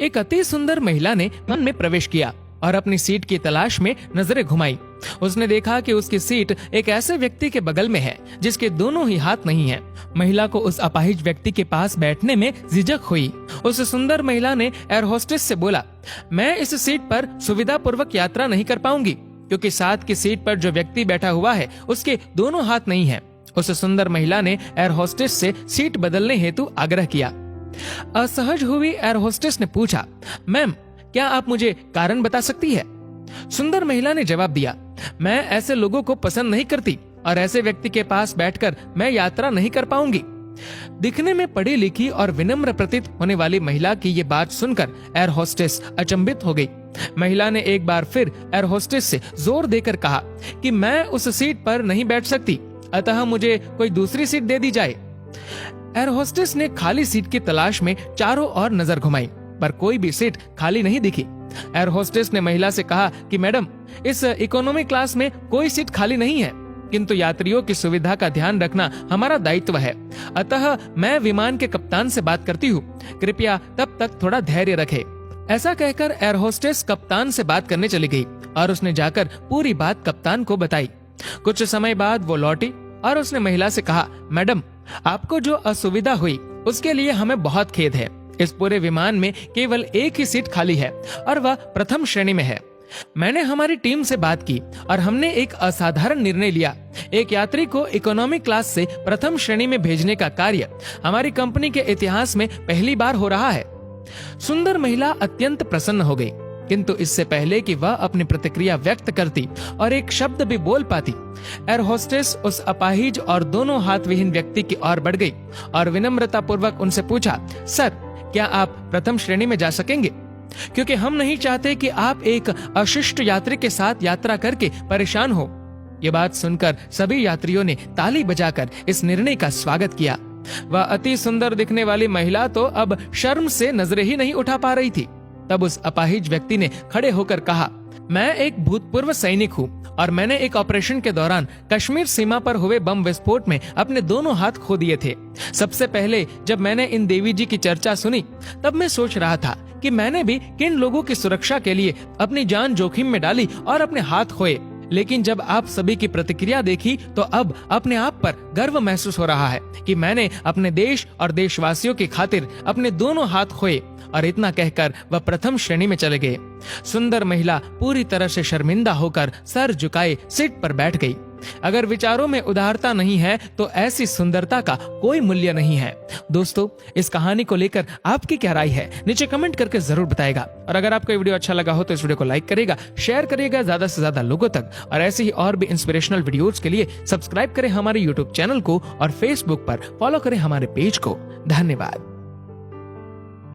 एक अति सुंदर महिला ने मन में प्रवेश किया और अपनी सीट की तलाश में नजरें घुमाई। उसने देखा कि उसकी सीट एक ऐसे व्यक्ति के बगल में है जिसके दोनों ही हाथ नहीं हैं। महिला को उस अपाहिज व्यक्ति के पास बैठने में झिझक हुई। उस सुंदर महिला ने एयर होस्टेस से बोला, मैं इस सीट पर सुविधा पूर्वक यात्रा नहीं कर पाऊंगी क्योंकि साथ की सीट पर जो व्यक्ति बैठा हुआ है उसके दोनों हाथ नहीं है। उस सुंदर महिला ने एयर होस्टेस से सीट बदलने हेतु आग्रह किया। असहज हुई एयर होस्टेस ने पूछा, मैम क्या आप मुझे कारण बता सकती है? सुंदर महिला ने जवाब दिया, मैं ऐसे लोगों को पसंद नहीं करती और ऐसे व्यक्ति के पास बैठकर मैं यात्रा नहीं कर पाऊंगी। दिखने में पढ़ी लिखी और विनम्र प्रतीत होने वाली महिला की ये बात सुनकर एयर होस्टेस अचंभित हो गई। महिला ने एक बार फिर एयर होस्टेस से जोर देकर कहा कि मैं उस सीट पर नहीं बैठ सकती, अतः मुझे कोई दूसरी सीट दे दी जाए। एयर होस्टेस ने खाली सीट की तलाश में चारों ओर नजर घुमाई पर कोई भी सीट खाली नहीं दिखी। एयर होस्टेस ने महिला से कहा कि मैडम, इस इकोनॉमी क्लास में कोई सीट खाली नहीं है, किंतु यात्रियों की सुविधा का ध्यान रखना हमारा दायित्व है, अतः मैं विमान के कप्तान से बात करती हूँ, कृपया तब तक थोड़ा धैर्य रखें। ऐसा कहकर एयर होस्टेस कप्तान से बात करने चली गई और उसने जाकर पूरी बात कप्तान को बताई। कुछ समय बाद वो लौटी और उसने महिला से कहा, मैडम आपको जो असुविधा हुई उसके लिए हमें बहुत खेद है। इस पूरे विमान में केवल एक ही सीट खाली है और वह प्रथम श्रेणी में है। मैंने हमारी टीम से बात की और हमने एक असाधारण निर्णय लिया। एक यात्री को इकोनॉमी क्लास से प्रथम श्रेणी में भेजने का कार्य हमारी कंपनी के इतिहास में पहली बार हो रहा है। सुंदर महिला अत्यंत प्रसन्न हो गई, किंतु इससे पहले कि वह अपनी प्रतिक्रिया व्यक्त करती और एक शब्द भी बोल पाती, एयर होस्टेस उस अपाहिज और दोनों हाथ विहीन व्यक्ति की ओर बढ़ गई और विनम्रता पूर्वक उनसे पूछा, सर क्या आप प्रथम श्रेणी में जा सकेंगे? क्योंकि हम नहीं चाहते कि आप एक अशिष्ट यात्री के साथ यात्रा करके परेशान हो। ये बात सुनकर सभी यात्रियों ने ताली बजाकर इस निर्णय का स्वागत किया। वह अति सुंदर दिखने वाली महिला तो अब शर्म से नजरें ही नहीं उठा पा रही थी। तब उस अपाहिज व्यक्ति ने खड़े होकर कहा, मैं एक भूतपूर्व सैनिक हूँ और मैंने एक ऑपरेशन के दौरान कश्मीर सीमा पर हुए बम विस्फोट में अपने दोनों हाथ खो दिए थे। सबसे पहले जब मैंने इन देवी जी की चर्चा सुनी तब मैं सोच रहा था कि मैंने भी किन लोगों की सुरक्षा के लिए अपनी जान जोखिम में डाली और अपने हाथ खोए, लेकिन जब आप सभी की प्रतिक्रिया देखी तो अब अपने आप पर गर्व महसूस हो रहा है कि मैंने अपने देश और देशवासियों की खातिर अपने दोनों हाथ खोए। और इतना कहकर वह प्रथम श्रेणी में चले गए। सुंदर महिला पूरी तरह से शर्मिंदा होकर सर झुकाए सीट पर बैठ गई। अगर विचारों में उदारता नहीं है तो ऐसी सुंदरता का कोई मूल्य नहीं है। दोस्तों, इस कहानी को लेकर आपकी क्या राय है नीचे कमेंट करके जरूर बताएगा। और अगर आपको ये वीडियो अच्छा लगा हो तो इस वीडियो को लाइक करेगा, शेयर करेगा ज्यादा से ज्यादा लोगों तक। और ऐसे ही और भी इंस्पिरेशनल वीडियोस के लिए सब्सक्राइब करें हमारे यूट्यूब चैनल को और फेसबुक पर फॉलो करें हमारे पेज को। धन्यवाद।